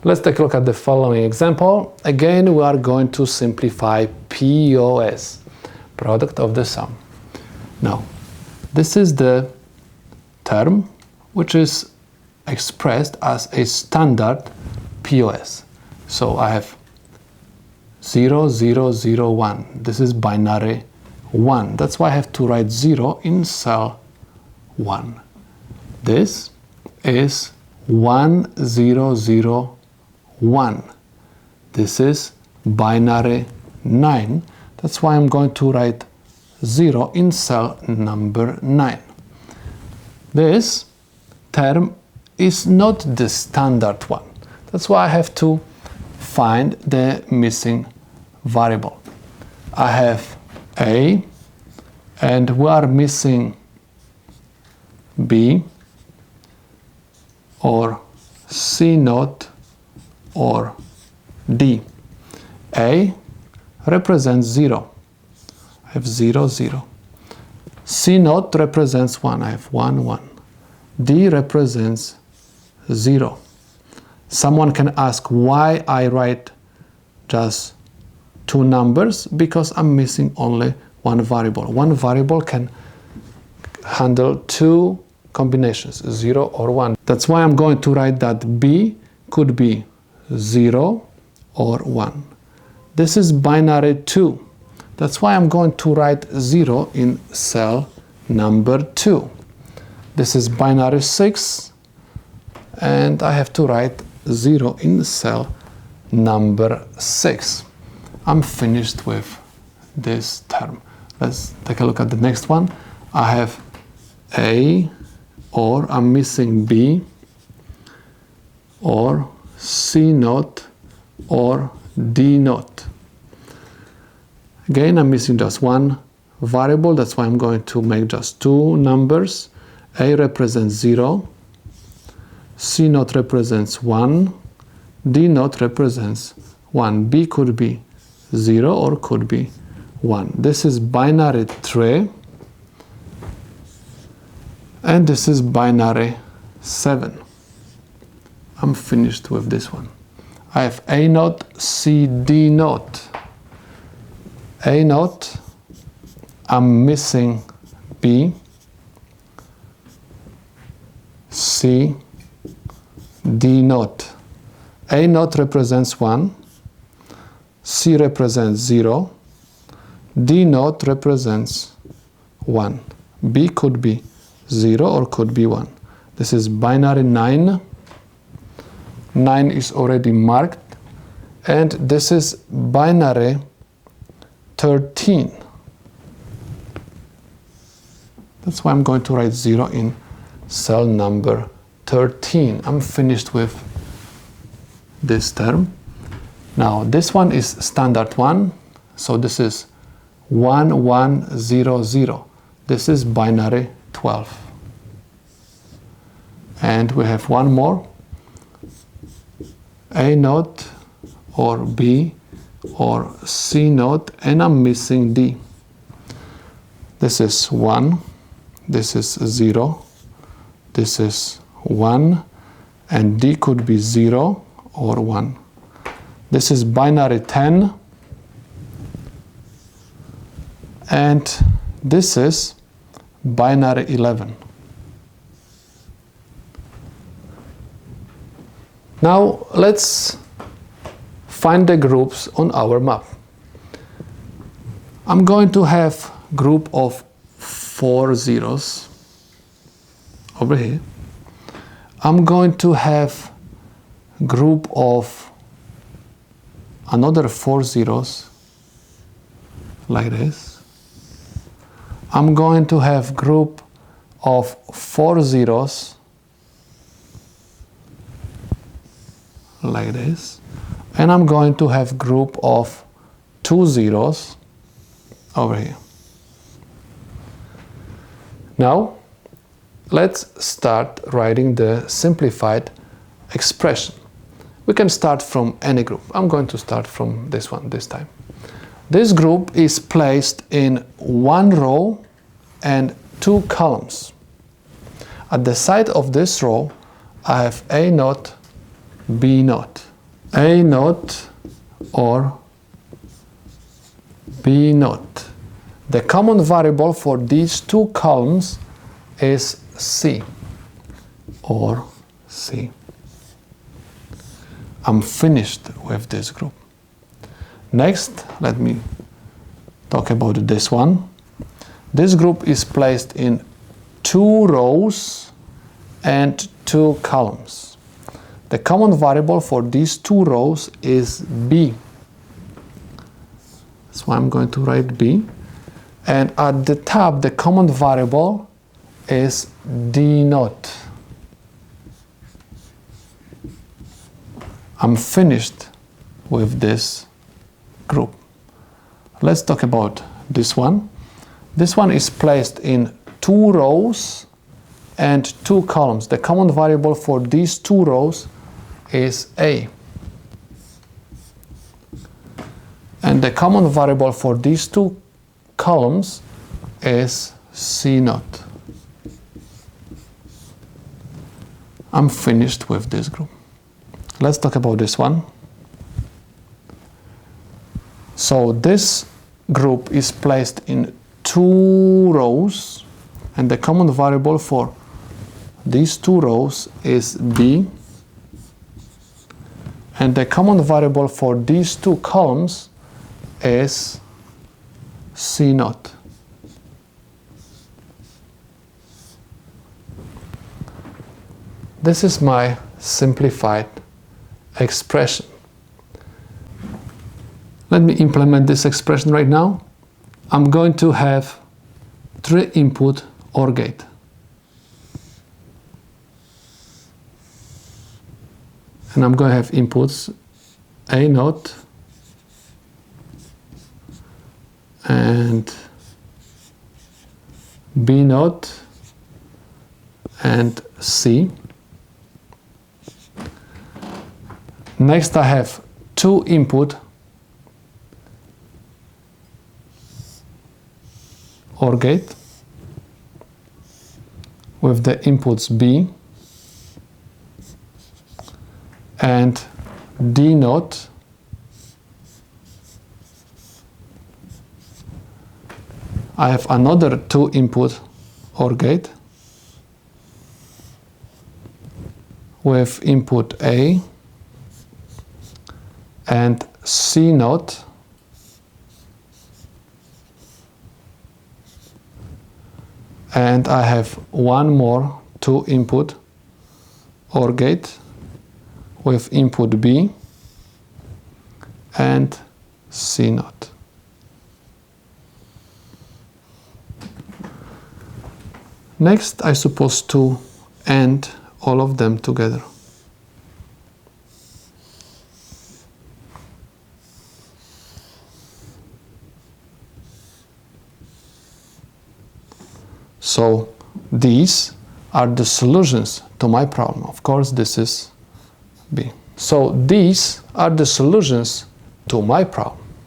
Let's take a look at the following example. Again, we are going to simplify POS, product of the sum. Now, this is the term which is expressed as a standard POS. So I have 0, 0, 0, 1. This is binary 1. That's why I have to write 0 in cell 1. This is 1, 0, 0, 1. This is binary 9. That's why I'm going to write 0 in cell number 9. This term is not the standard one. That's why I have to find the missing variable. I have A, and we are missing B, or C naught, or D. A represents 0. I have 0, 0. C naught represents 1. I have 1, 1. D represents 0. Someone can ask why I write just two numbers, because I'm missing only one variable. One variable can handle two combinations, 0 or 1. That's why I'm going to write that B could be 0 or 1. This is binary 2. That's why I'm going to write 0 in cell number 2. This is binary 6, and I have to write 0 in cell number 6. I'm finished with this term. Let's take a look at the next one. I have A, or I'm missing B, or C naught, or D naught. Again, I'm missing just one variable. That's why I'm going to make just two numbers. A represents 0, C naught represents 1, D naught represents 1. B could be 0 or could be 1. This is binary 3, and this is binary 7. I'm finished with this one. I have A naught, C, D naught. A naught, I'm missing B, C, D naught. A naught represents 1, C represents 0, D naught represents 1. B could be 0 or could be 1. This is binary 9. 9 is already marked, and this is binary 13. That's why I'm going to write 0 in cell number 13. I'm finished with this term. Now this one is standard 1, so this is 1, 1, 0, 0. This is binary 12. And we have one more, A naught, or B, or C naught, and I'm missing D. This is 1, this is 0, this is 1, and D could be 0 or 1. This is binary 10, and this is binary 11. Now let's find the groups on our map. I'm going to have group of 4 zeros over here. I'm going to have group of another 4 zeros like this. I'm going to have group of 4 zeros like this, and I'm going to have group of 2 zeros over here. Now let's start writing the simplified expression. We can start from any group. I'm going to start from this one this time. This group is placed in one row and 2 columns. At the side of this row, I have A naught, B naught. A naught or B naught. The common variable for these two columns is C or C. I'm finished with this group. Next, let me talk about this one. This group is placed in 2 rows and 2 columns. The common variable for these 2 rows is B. That's why I'm going to write B. And at the top, the common variable is D naught. I'm finished with this group. Let's talk about this one. This one is placed in 2 rows and 2 columns. The common variable for these 2 rows is A. And the common variable for these 2 columns is C naught. I'm finished with this group. Let's talk about this one. So this group is placed in 2 rows, and the common variable for these 2 rows is B, and the common variable for these 2 columns is C naught. This is my simplified expression. Let me implement this expression right now. I'm going to have 3 input OR gate. And I'm going to have inputs A naught and B naught and C. Next, I have 2 input OR gate with the inputs B and D naught I have another 2 input OR gate with input A and C naught and I have one more 2 input OR gate with input B and C naught. Next, I'm supposed to AND all of them together. So these are the solutions to my problem. Of course, this is B. So these are the solutions to my problem.